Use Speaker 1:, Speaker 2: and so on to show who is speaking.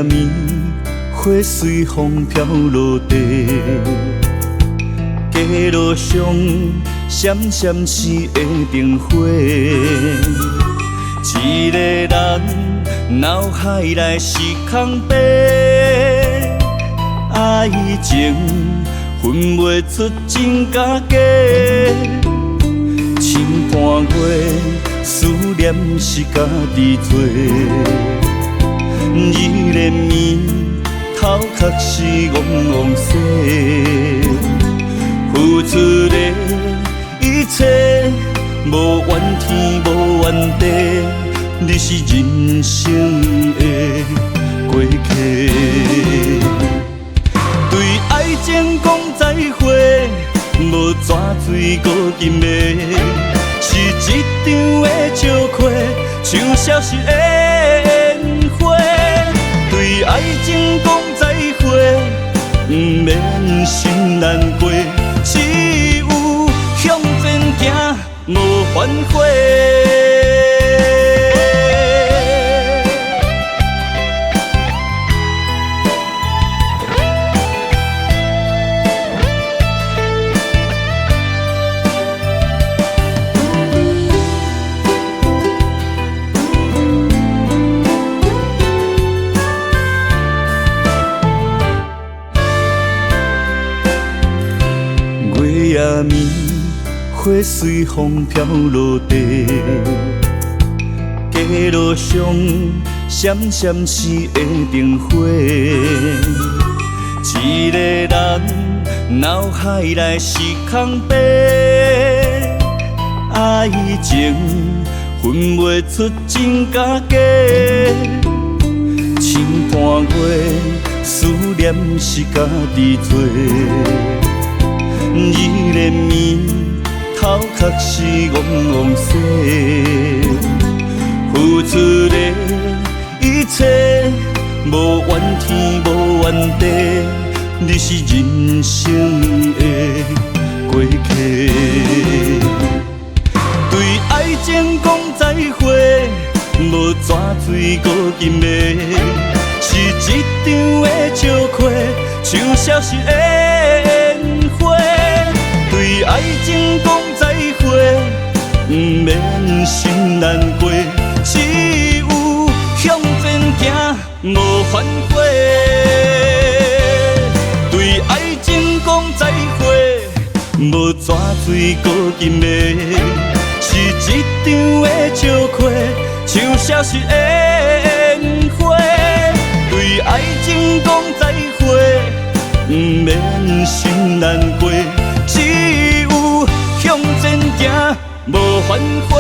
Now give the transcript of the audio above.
Speaker 1: 暝，花随风飘落地，街路上闪闪是的灯火。一个人脑海内是空白，爱情分袂出真假假。千般月，思念是家己做。日连暝，头壳是戆戆洗。付出的一切，无怨天无怨地，你是人生的过客。对爱情讲再会，无纸水过金的，是一场的笑话，像消失的烟火。对爱情讲再会，不免心难过，只有向前行，无反悔。夜暝，花随风飘落地，街路上闪闪是的灯火。一个人脑海内是空白，爱情分袂出真假假。千般月，思念是家己做。日连暝，头壳是戆戆洗。付出的一切，无怨天无怨地，你是人生的过客。对爱情讲再会，无纸水过金的，是一场的笑话，像消失的烟火。对爱情讲再会，不免心难过，只有向前行，无反悔。对爱情讲再会，无纸水过金的，是一场的笑话，像消失的烟火。对爱情讲再会，不免心难过，只有向前行，无反悔。